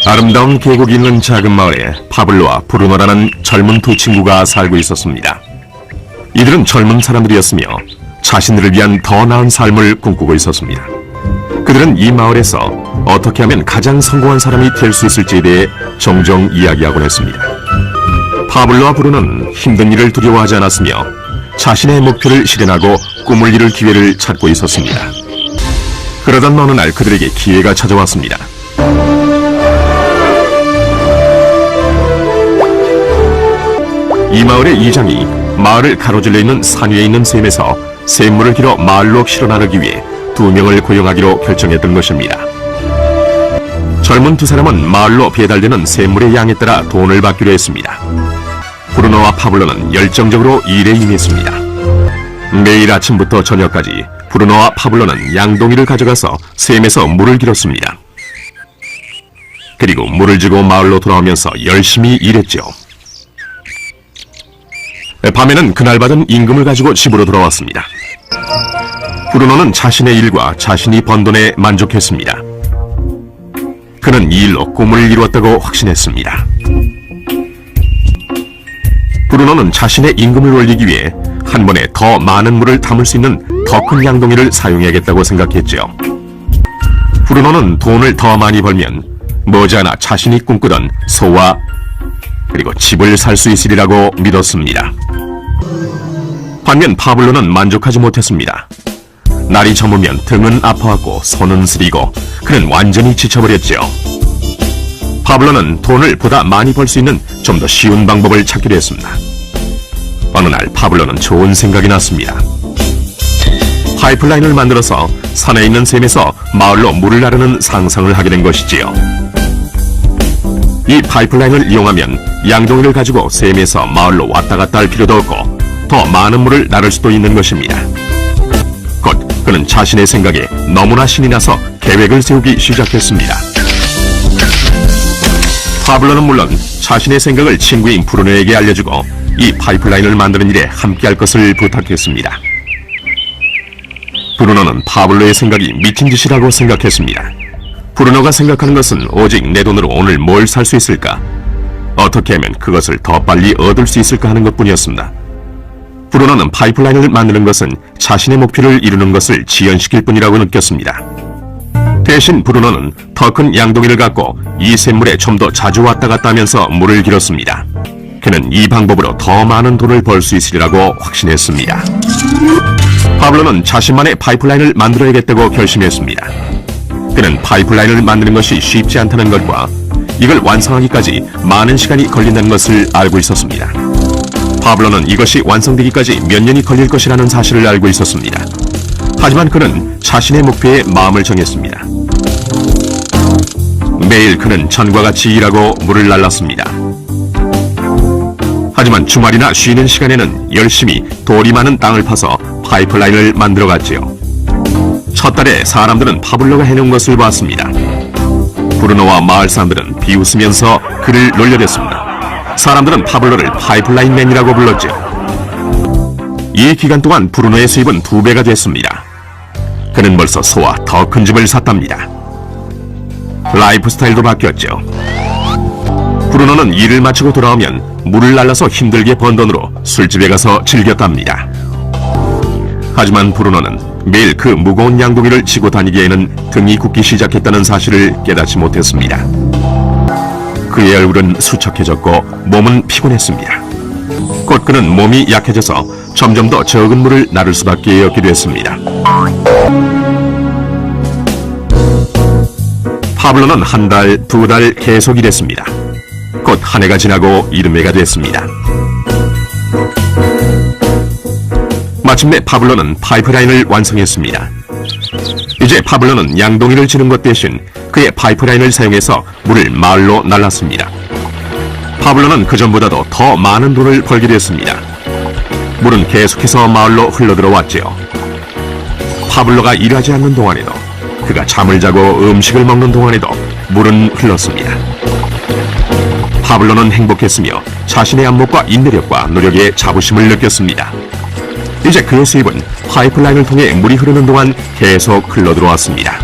아름다운 계곡이 있는 작은 마을에 파블로와 브루노라는 젊은 두 친구가 살고 있었습니다. 이들은 젊은 사람들이었으며 자신들을 위한 더 나은 삶을 꿈꾸고 있었습니다. 그들은 이 마을에서 어떻게 하면 가장 성공한 사람이 될 수 있을지에 대해 종종 이야기하곤 했습니다. 파블로와 브루노는 힘든 일을 두려워하지 않았으며 자신의 목표를 실현하고 꿈을 이룰 기회를 찾고 있었습니다. 그러던 어느 날 그들에게 기회가 찾아왔습니다. 이 마을의 이장이 마을을 가로질러 있는 산 위에 있는 샘에서 샘물을 길어 마을로 실어 나르기 위해 2명을 고용하기로 결정했던 것입니다. 젊은 두 사람은 마을로 배달되는 샘물의 양에 따라 돈을 받기로 했습니다. 브루노와 파블로는 열정적으로 일에 임했습니다. 매일 아침부터 저녁까지 브루노와 파블로는 양동이를 가져가서 샘에서 물을 길었습니다. 그리고 물을 지고 마을로 돌아오면서 열심히 일했죠. 밤에는 그날 받은 임금을 가지고 집으로 돌아왔습니다. 브루노는 자신의 일과 자신이 번 돈에 만족했습니다. 그는 이 일로 꿈을 이루었다고 확신했습니다. 브루노는 자신의 임금을 올리기 위해 한 번에 더 많은 물을 담을 수 있는 더 큰 양동이를 사용해야겠다고 생각했죠. 브루노는 돈을 더 많이 벌면 머지않아 자신이 꿈꾸던 소와 그리고 집을 살 수 있으리라고 믿었습니다. 반면 파블로는 만족하지 못했습니다. 날이 저무면 등은 아파왔고 손은 쓰리고 그는 완전히 지쳐버렸죠. 파블로는 돈을 보다 많이 벌 수 있는 좀 더 쉬운 방법을 찾기로 했습니다. 어느 날 파블로는 좋은 생각이 났습니다. 파이프라인을 만들어서 산에 있는 샘에서 마을로 물을 나르는 상상을 하게 된 것이지요. 이 파이프라인을 이용하면 양동이를 가지고 샘에서 마을로 왔다 갔다 할 필요도 없고 더 많은 물을 나를 수도 있는 것입니다. 곧 그는 자신의 생각에 너무나 신이 나서 계획을 세우기 시작했습니다. 파블로는 물론 자신의 생각을 친구인 브루노에게 알려주고 이 파이프라인을 만드는 일에 함께할 것을 부탁했습니다. 브루노는 파블로의 생각이 미친 짓이라고 생각했습니다. 브루노가 생각하는 것은 오직 내 돈으로 오늘 뭘 살 수 있을까? 어떻게 하면 그것을 더 빨리 얻을 수 있을까 하는 것뿐이었습니다. 브루노는 파이프라인을 만드는 것은 자신의 목표를 이루는 것을 지연시킬 뿐이라고 느꼈습니다. 대신 브루노는 더 큰 양동이를 갖고 이 샘물에 좀 더 자주 왔다 갔다 하면서 물을 길었습니다. 그는 이 방법으로 더 많은 돈을 벌 수 있으리라고 확신했습니다. 파블로는 자신만의 파이프라인을 만들어야겠다고 결심했습니다. 그는 파이프라인을 만드는 것이 쉽지 않다는 것과 이걸 완성하기까지 많은 시간이 걸린다는 것을 알고 있었습니다. 파블로는 이것이 완성되기까지 몇 년이 걸릴 것이라는 사실을 알고 있었습니다. 하지만 그는 자신의 목표에 마음을 정했습니다. 매일 그는 전과 같이 일하고 물을 날랐습니다. 하지만 주말이나 쉬는 시간에는 열심히 돌이 많은 땅을 파서 파이프라인을 만들어갔지요. 첫 달에 사람들은 파블로가 해놓은 것을 봤습니다. 브루노와 마을 사람들은 비웃으면서 그를 놀려댔습니다. 사람들은 파블로를 파이프라인맨이라고 불렀죠. 이 기간 동안 브루노의 수입은 2배가 됐습니다. 그는 벌써 소와 더 큰 집을 샀답니다. 라이프 스타일도 바뀌었죠. 브루노는 일을 마치고 돌아오면 물을 날라서 힘들게 번 돈으로 술집에 가서 즐겼답니다. 하지만 브루노는 매일 그 무거운 양동이를 지고 다니기에는 등이 굽기 시작했다는 사실을 깨닫지 못했습니다. 그의 얼굴은 수척해졌고 몸은 피곤했습니다. 곧 그는 몸이 약해져서 점점 더 적은 물을 나를 수밖에 없게 됐습니다. 파블로는 한 달, 2달 계속 일했습니다. 곧 한 해가 지나고 이듬해가 됐습니다. 마침내 파블로는 파이프라인을 완성했습니다. 이제 파블로는 양동이를 지는 것 대신 그의 파이프라인을 사용해서 물을 마을로 날랐습니다. 파블로는 그전보다도 더 많은 돈을 벌게 됐습니다. 물은 계속해서 마을로 흘러들어왔지요. 파블로가 일하지 않는 동안에도 그가 잠을 자고 음식을 먹는 동안에도 물은 흘렀습니다. 파블로는 행복했으며 자신의 안목과 인내력과 노력에 자부심을 느꼈습니다. 이제 그의 수입은 파이프라인을 통해 물이 흐르는 동안 계속 흘러들어왔습니다.